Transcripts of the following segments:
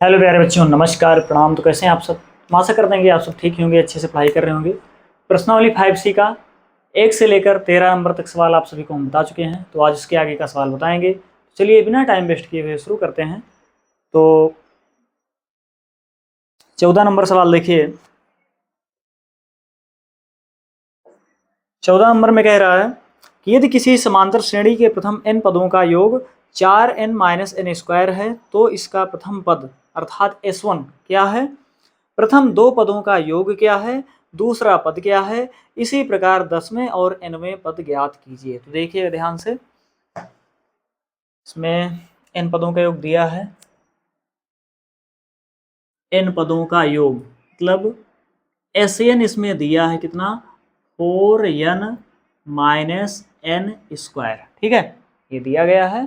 Hello प्यारे बच्चों, नमस्कार, प्रणाम। तो कैसे हैं आप सब? हम आशा करते हैं कि आप सब ठीक ही होंगे, अच्छे से पढ़ाई कर रहे होंगे। प्रश्नावली 5C का 1 से लेकर 13 नंबर तक सवाल आप सभी को हम बता चुके हैं। तो आज इसके आगे का सवाल बताएंगे। चलिए बिना टाइम वेस्ट किए हुए शुरू करते हैं। तो 14 नंबर सवाल देखिए। 14 नंबर में कह रहा है कि यदि किसी समांतर श्रेणी के प्रथम n पदों का योग 4n-n² है तो इसका प्रथम पद अर्थात S1 क्या है, प्रथम दो पदों का योग क्या है, दूसरा पद क्या है, इसी प्रकार 10वें और nवें पद ज्ञात कीजिए। तो देखिए ध्यान से, इसमें n पदों का योग दिया है। n पदों का योग मतलब Sn इसमें दिया है कितना, 4n माइनस n स्क्वायर। ठीक है, ये दिया गया है।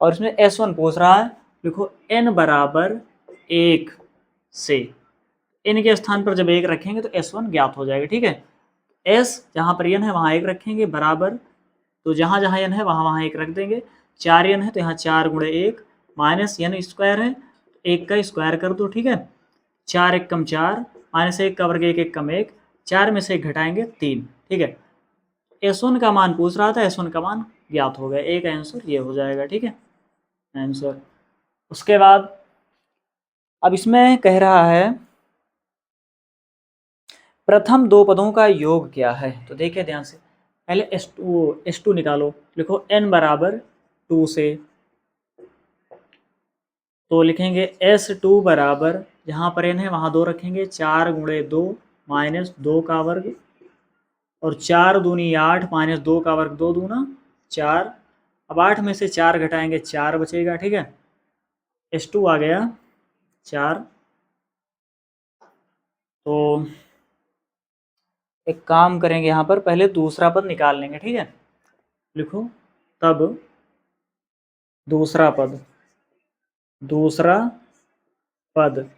और इसमें S1 पूछ रहा है, देखो n बराबर 1 से n के स्थान पर जब 1 रखेंगे तो S1 ज्ञात हो जाएगा। ठीक है, S जहाँ पर n है वहाँ 1 रखेंगे, बराबर, तो जहाँ जहाँ n है वहाँ वहाँ 1 रख देंगे। 4n है तो यहाँ 4 गुणे 1 माइनस n स्क्वायर है, 1 का स्क्वायर कर दो। ठीक है, 4 1 कम 4 माइनस 1 का वर्ग 1 1 कम 1, 4 में से 1 घटाएंगे 3। ठीक है, S1 का मान पूछ रहा था, S1 का मान ज्ञात हो गया। एक आंसर ये हो जाएगा। ठीक है, आंसर। उसके बाद अब इसमें कह रहा है प्रथम दो पदों का योग क्या है। तो देखिए ध्यान से, पहले S2 निकालो। लिखो n बराबर 2 से, तो लिखेंगे S2 बराबर, जहाँ पर n है वहाँ 2 रखेंगे, 4 गुणे 2 माइनस 2 का वर्ग, और 4 दूनी 8 माइनस 2 का वर्ग, 2 दूना 4। अब 8 में से 4 घटाएंगे, 4 बचेगा। ठीक है, S2 आ गया 4। तो एक काम करेंगे, यहाँ पर पहले दूसरा पद निकाल लेंगे। ठीक है, लिखो तब दूसरा पद, दूसरा पद,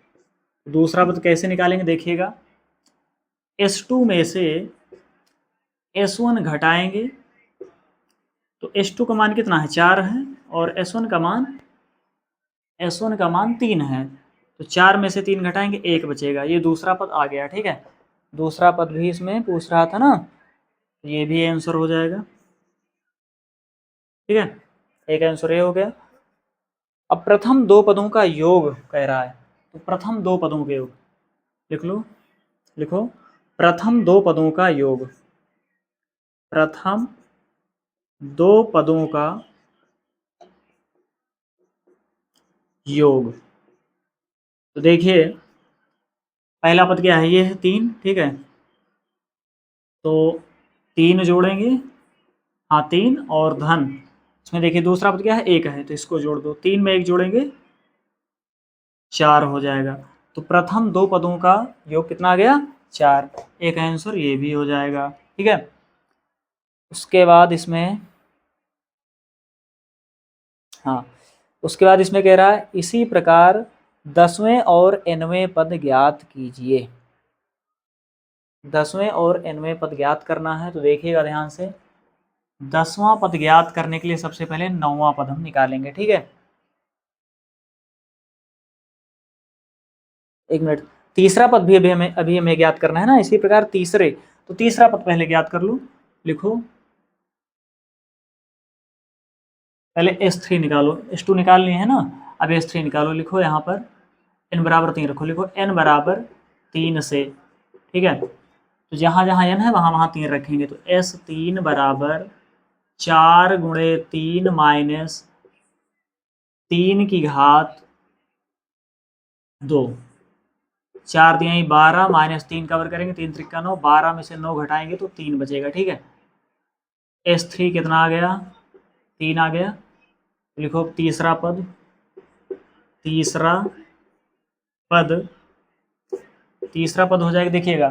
दूसरा पद कैसे निकालेंगे देखिएगा। S2 में से S1 घटाएंगे, तो S2 का मान कितना है, 4 है, और S1 का मान 3 है। तो 4 में से 3 घटाएंगे, 1 बचेगा। ये दूसरा पद आ गया। ठीक है, दूसरा पद भी इसमें पूछ रहा था ना, ये भी आंसर हो जाएगा। ठीक है, एक आंसर ये हो गया। अब प्रथम दो पदों का योग कह रहा है, तो प्रथम दो पदों के योग लिख लो। लिखो प्रथम दो पदों का योग, प्रथम दो पदों का योग। तो देखिए पहला पद क्या है, ये है 3। ठीक है, तो 3 जोड़ेंगे, हाँ 3 और धन, इसमें देखिए दूसरा पद क्या है, 1 है, तो इसको जोड़ दो। 3 में 1 जोड़ेंगे 4 हो जाएगा। तो प्रथम दो पदों का योग कितना आ गया, 4। एक आंसर ये भी हो जाएगा। ठीक है, उसके बाद इसमें, हाँ, उसके बाद इसमें कह रहा है इसी प्रकार 10वें और nवें पद ज्ञात कीजिए। 10वें और nवें पद ज्ञात करना है। तो देखिएगा ध्यान से, 10वां पद ज्ञात करने के लिए सबसे पहले 9वां पद हम निकालेंगे। ठीक है, एक मिनट, तीसरा पद भी अभी हमें ज्ञात करना है ना। इसी प्रकार तीसरे, तो तीसरा पद पहले ज्ञात कर लो। लिखो पहले S3 निकालो, S2 निकाल लिए है ना, अब S3 निकालो। लिखो यहाँ पर n बराबर 3 रखो। लिखो n बराबर 3 से। ठीक है, तो जहाँ जहाँ n है वहाँ वहाँ 3 रखेंगे, तो S3 बराबर 4 गुणे 3 माइनस 3 की घात 2। 4 दिया 12 माइनस 3 का वर्ग करेंगे, 3 त्रिका 9, 12 में से 9 घटाएंगे तो 3 बचेगा। ठीक है, S3 कितना आ गया, 3 आ गया। लिखो तीसरा पद, तीसरा पद, तीसरा पद हो जाएगा। देखिएगा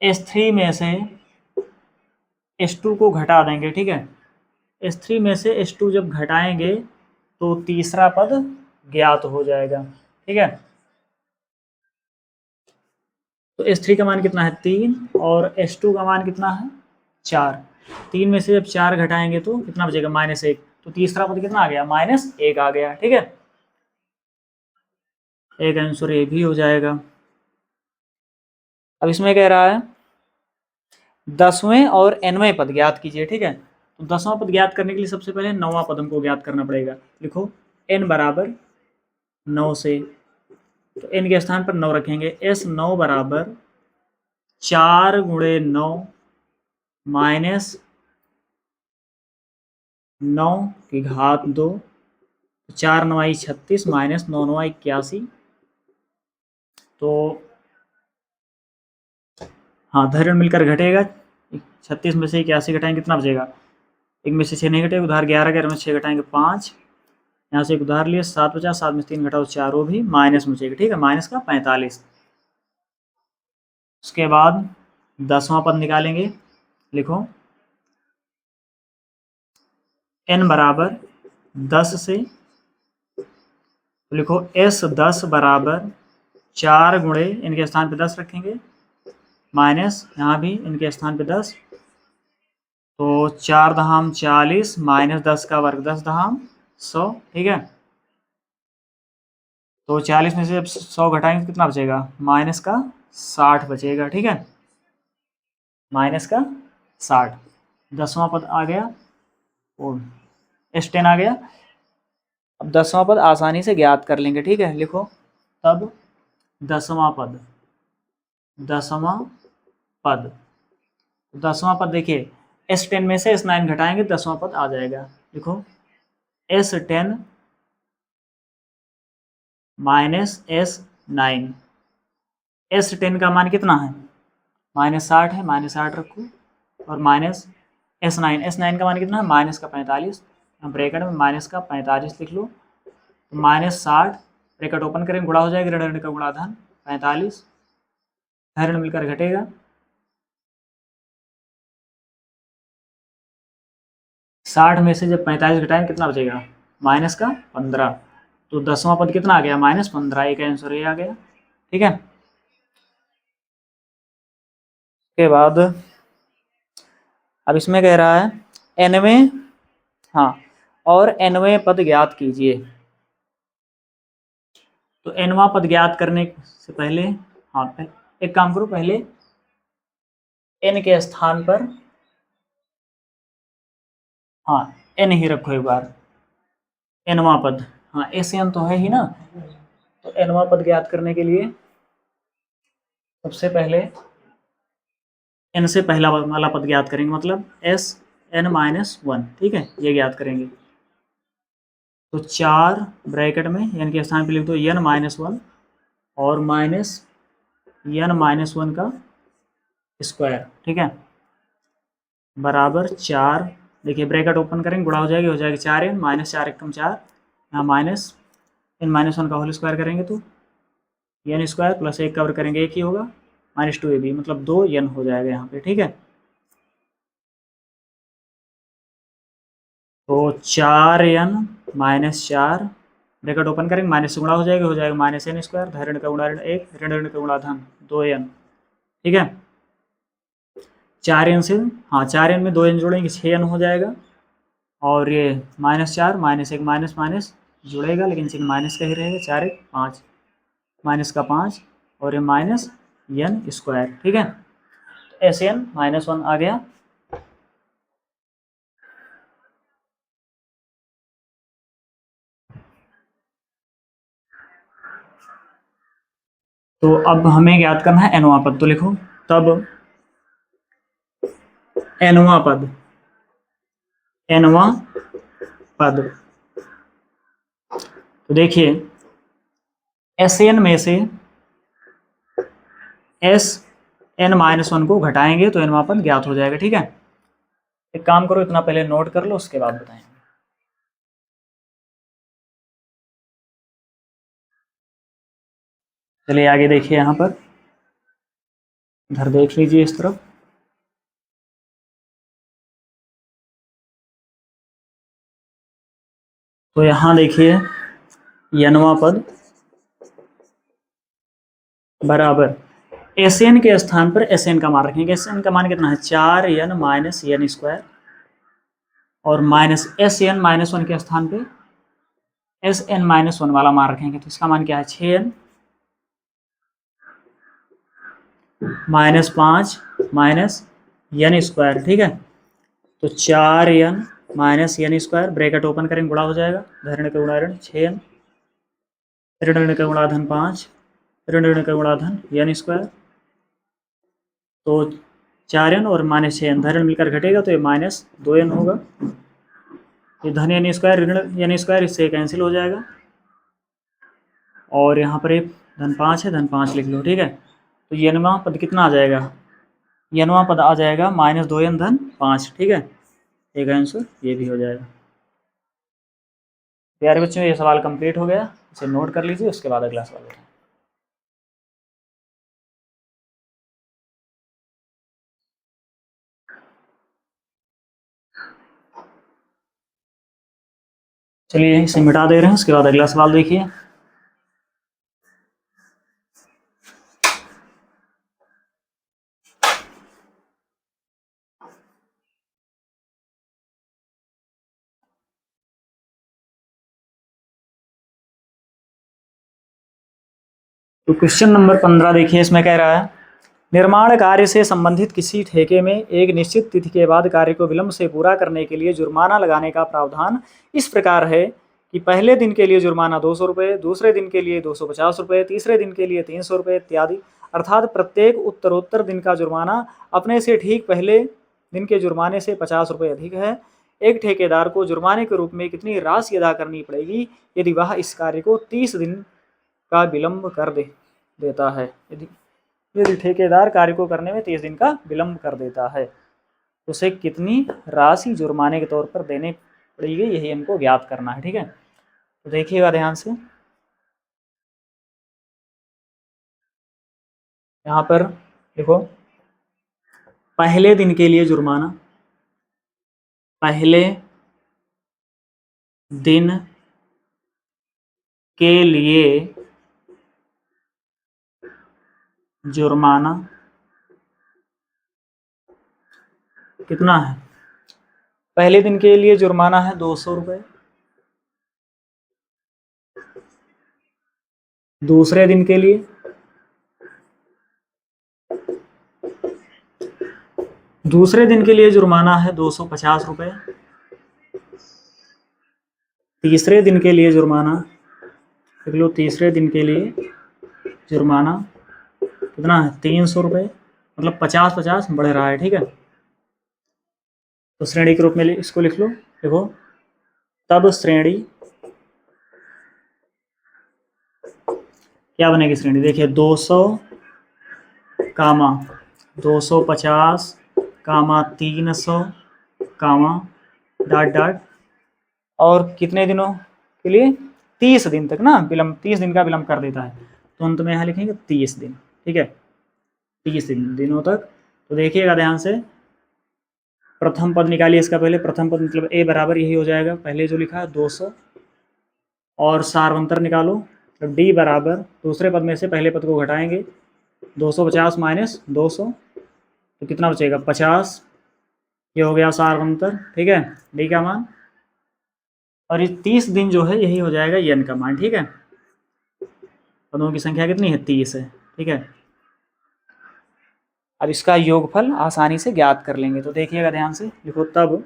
S3 में से S2 को घटा देंगे। ठीक है, S3 में से S2 जब घटाएंगे तो तीसरा पद ज्ञात हो जाएगा। ठीक है, तो S3 का मान कितना है, 3, और S2 का मान कितना है, 4। 3 में से जब 4 घटाएंगे तो कितना बचेगा, -1। तो तीसरा पद कितना आ गया, -1 आ गया। ठीक है, एक आंसर ये भी हो जाएगा। अब इसमें कह रहा है 10वें और nवें पद ज्ञात कीजिए, ठीक है। तो 10वां पद ज्ञात करने के लिए सबसे पहले 9वां पद हमको ज्ञात करना पड़ेगा। लिखो n बराबर 9 से, तो n के स्थान पर 9 रखेंगे। s 9 बराबर 4 गुणे 9 माइनस 9 की घात 2, 4 9 36 माइनस 9 9 81। तो हाँ, धैर्य मिलकर घटेगा। 36 में से 81 घटाएंगे कितना बचेगा? एक में से 6 नहीं घटेगा, उधार 11, 11 में 6 घटाएंगे 5, यहाँ से एक उधार लिए 7 बचा, 7 में से 3 घटाओ 4, वो भी माइनस में बचेगा, ठीक है, माइनस का 45। उसके बाद 10वां पद निकालेंगे। लिखो n बराबर 10 से, तो लिखो s 10 बराबर 4 गुणे इनके स्थान पे 10 रखेंगे, माइनस यहाँ भी इनके स्थान पे 10, तो 4 दहाम 40 माइनस 10 का वर्ग 10 दहाम 100, ठीक है। तो 40 में से जब 100 घटाएंगे कितना बचेगा? माइनस का 60 बचेगा, ठीक है, माइनस का 60। 10वां पद आ गया और S10 आ गया। अब 10वां पद आसानी से ज्ञात कर लेंगे, ठीक है। लिखो तब 10वां पद, 10वां पद, 10वां पद देखिए S10 में से S9 घटाएंगे 10वां पद आ जाएगा। लिखो S10 माइनस S9, S10 का मान कितना है? माइनस 60 है, माइनस 60 रखो, और माइनस S9, S9 का मान कितना है? माइनस का 45। ब्रैकेट में माइनस का 45 लिख लो, तो माइनस 60, ब्रैकेट ओपन करेंगे, गुणा हो जाएगा, ऋण ऋण का गुणा धन 45, ऋण मिलकर घटेगा, 60 में से जब 45 घटाएंगे कितना बचेगा? माइनस का 15। तो 10वां पद कितना आ गया? माइनस 15। एक आंसर ये आ गया, ठीक है। उसके बाद अब इसमें कह रहा है nवें, हाँ, और nवें पद ज्ञात कीजिए। तो nवां पद ज्ञात करने से पहले, हाँ, एक काम करो, पहले n के स्थान पर, हाँ, n ही रखो एक बार, nवां पद, हाँ, SN तो है ही ना। तो nवां पद ज्ञात करने के लिए सबसे पहले n से पहला वाला पद ज्ञात करेंगे, मतलब SN-1, ठीक है, ये ज्ञात करेंगे। तो 4 ब्रैकेट में n के स्थान पे लिख दो n-1 और माइनस n-1 का स्क्वायर, ठीक है, बराबर 4। देखिए ब्रैकेट ओपन करेंगे, गुणा हो जाएगा 4n, माइनस 4 एकम 4, यहाँ माइनस n-1 का होल स्क्वायर करेंगे तो n स्क्वायर प्लस 1 कवर करेंगे 1 ही होगा, -2ab, मतलब 2n हो जाएगा यहाँ पे, ठीक है। तो 4n माइनस 4, ब्रैकेट ओपन करेंगे, माइनस से गुणा हो जाएगा माइनस n स्क्वायर, ऋण का गुणा ऋण 1, ऋण ऋण का गुणा धन 2n, ठीक है। 4n से, हाँ, 4n में 2n जोड़ेंगे 6n हो जाएगा, और ये -4 -1 माइनस माइनस जुड़ेगा, लेकिन चिन्ह माइनस का ही रहेगा, 4 1 5, माइनस का 5, और ये माइनस n स्क्वायर, ठीक है। SN-1 आ गया। तो अब हमें ज्ञात करना है nवां पद, तो लिखो तब nवां पद, nवां पद, तो देखिए SN में से SN-1 को घटाएंगे तो nवां पद ज्ञात हो जाएगा, ठीक है। एक काम करो, इतना पहले नोट कर लो, उसके बाद बताएंगे। चलिए आगे देखिए, यहाँ पर इधर देख लीजिए इस तरफ। तो यहाँ देखिए nवां पद बराबर SN के स्थान पर SN का मान रखेंगे। SN का मान कितना है? 4n माइनस n स्क्वायर, और माइनस SN-1 के स्थान पे SN-1 वाला मान रखेंगे, तो इसका मान क्या है? 6n -5 माइनस n स्क्वायर, ठीक है। तो 4n minus n square, bracket open करेंगे, गुणा हो जाएगा, धन का गुणा ऋण 6n, ऋण का गुणा धन 5, ऋण का गुणा धन n स्क्वायर। तो 4n और -6n धन मिलकर घटेगा तो ये -2n होगा। ये धन n स्क्वायर ऋण n स्क्वायर इससे कैंसिल हो जाएगा, और यहाँ पर एक धन 5 है, धन 5 लिख लो, ठीक है। तो यनवा पद कितना आ जाएगा, यनवा पद आ जाएगा -2n धन 5, ठीक है। एक आंसर ये भी हो जाएगा। प्यारे बच्चों, ये सवाल कंप्लीट हो गया, इसे नोट कर लीजिए, उसके बाद अगला सवाल। चलिए इसे मिटा दे रहे हैं, उसके बाद अगला सवाल देखिए। तो क्वेश्चन नंबर 15 देखिए, इसमें कह रहा है निर्माण कार्य से संबंधित किसी ठेके में एक निश्चित तिथि के बाद कार्य को विलंब से पूरा करने के लिए जुर्माना लगाने का प्रावधान इस प्रकार है कि पहले दिन के लिए जुर्माना 200 रुपये, दूसरे दिन के लिए 250 रुपये, तीसरे दिन के लिए 300 रुपये इत्यादि। अर्थात प्रत्येक उत्तरोत्तर दिन का जुर्माना अपने से ठीक पहले दिन के जुर्माने से 50 रुपये अधिक है। एक ठेकेदार को जुर्माने के रूप में कितनी राशि अदा करनी पड़ेगी यदि वह इस कार्य को 30 दिन का विलंब कर देता है। यदि ठेकेदार कार्य को करने में 30 दिन का विलंब कर देता है तो उसे कितनी राशि जुर्माने के तौर पर देनी पड़ेगी, यही हमको ज्ञात करना है, ठीक है। तो देखिएगा ध्यान से, यहाँ पर देखो, पहले दिन के लिए जुर्माना, पहले दिन के लिए जुर्माना कितना है, पहले दिन के लिए जुर्माना है 200 रुपये, दूसरे दिन के लिए जुर्माना है 250 रुपये, तीसरे दिन के लिए जुर्माना देख लो, तीसरे दिन के लिए जुर्माना कितना है 300 रुपये, मतलब 50-50 बढ़ रहा है, ठीक है। तो श्रेणी के रूप में इसको लिख लो, देखो तब श्रेणी क्या बनेगी, श्रेणी देखिए 200 कामा 250 कामा 300 कामा डॉट डॉट, और कितने दिनों के लिए, 30 दिन तक ना विलंब, 30 दिन का विलंब कर देता है, तो अंत में यहाँ लिखेंगे 30 दिन, ठीक है, 30 दिनों तक। तो देखिएगा ध्यान से, प्रथम पद निकालिए इसका, पहले प्रथम पद मतलब ए बराबर यही हो जाएगा, पहले जो लिखा है 200, और सार्वंतर निकालो, तो डी बराबर दूसरे पद में से पहले पद को घटाएंगे, 250 माइनस 200, तो कितना बचेगा 50, ये हो गया सार्वंतर, ठीक है, डी का मान, और ये 30 दिन जो है यही हो जाएगा एन का मान, ठीक है। पदों की संख्या कितनी है, 30 है, ठीक है। अब इसका योगफल आसानी से ज्ञात कर लेंगे, तो देखिएगा ध्यान से, लिखो तब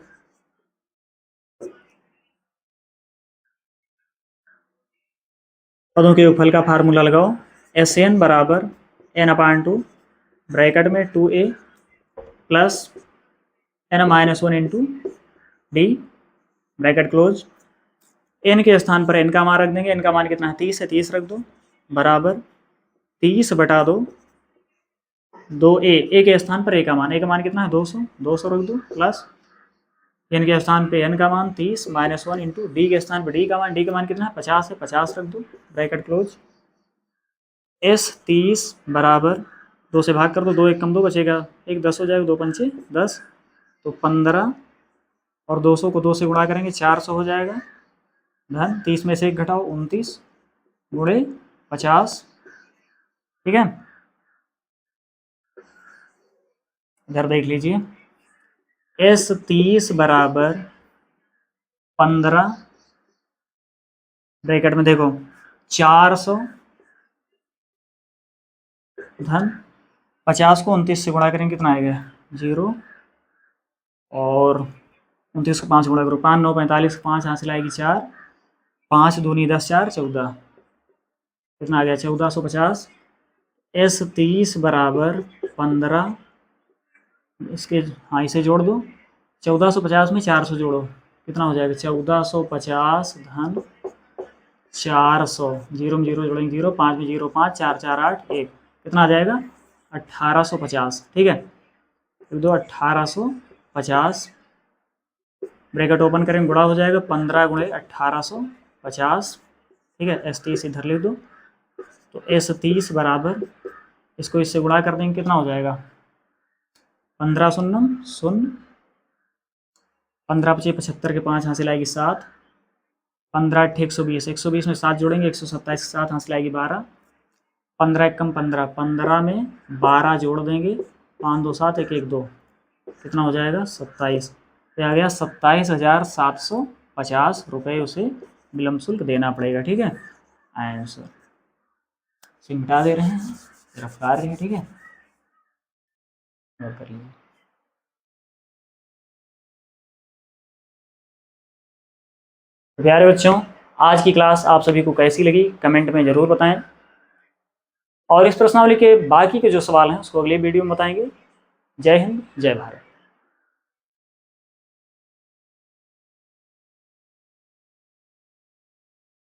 पदों के योगफल का फार्मूला लगाओ, एस एन बराबर n/2 ब्रैकेट में 2a plus n-1 into D bracket close, n के स्थान पर n का मान रख देंगे, n का मान कितना है 30 है, 30 रख दो, बराबर 30 बटा 2a के स्थान पर a का मान कितना है 200, 200 रख दो, प्लस n के स्थान पे n का मान 30 -1 इंटू डी के स्थान पर d का मान कितना है 50 है, 50 रख दो, ब्रैकेट क्लोज, s 30 बराबर 2 से भाग कर दो, 2 1 कम 2 बचेगा, 1 10 हो जाएगा, 2 पंचे 10, तो 15, और 200 को 2 से गुणा करेंगे 400 हो जाएगा, धन 30 में से 1 घटाओ 29 गुणे 50, ठीक है। इधर देख लीजिए, S 30 बराबर 15 ब्रैकेट में देखो 400 धन 50 को 29 से गुणा करेंगे कितना आएगा 0, और 29 को 5 गुणा करो 5 9 45, 5 यहाँ से लाएगी 4, 5 दूनी 10 4 14, कितना आ गया 1450। S30 बराबर 15, इसके हाँ इसे जोड़ दो, 1450 में 400 जोड़ो कितना हो जाएगा 1450 धन 400, 0 में 0 जोड़ेंगे 0, 5 में 0 5, 4 4 8 1, कितना आ जाएगा 1850। ठीक है, लिख दो 1850, ब्रैकेट ओपन करेंगे गुणा हो जाएगा 15 गुणे 1850। ठीक है, S30 इधर लिख दो, तो S30 बराबर इसको इससे गुणा कर देंगे कितना हो जाएगा 15 शून्य शून्य, 15 पचे 75 के 5 यहाँ से लाएगी 7, 15 8 120, 120 में 7 जोड़ेंगे 127 के 7 यहाँ से लाएगी 12, 15 1 कम 15, 15 में 12 जोड़ देंगे 5 2 7 1 1 2, कितना हो जाएगा 27, तो आ गया 27,750 रुपये उसे विलम्ब शुल्क देना पड़ेगा। ठीक है, आंसर मिटा दे रहे हैं, तरफ ला रहे हैं। ठीक है, नोट कर लीजिए। प्यारे बच्चों, आज की क्लास आप सभी को कैसी लगी कमेंट में ज़रूर बताएं, और इस प्रश्नावली के बाकी के जो सवाल हैं उसको अगले वीडियो में बताएंगे। जय हिंद, जय भारत।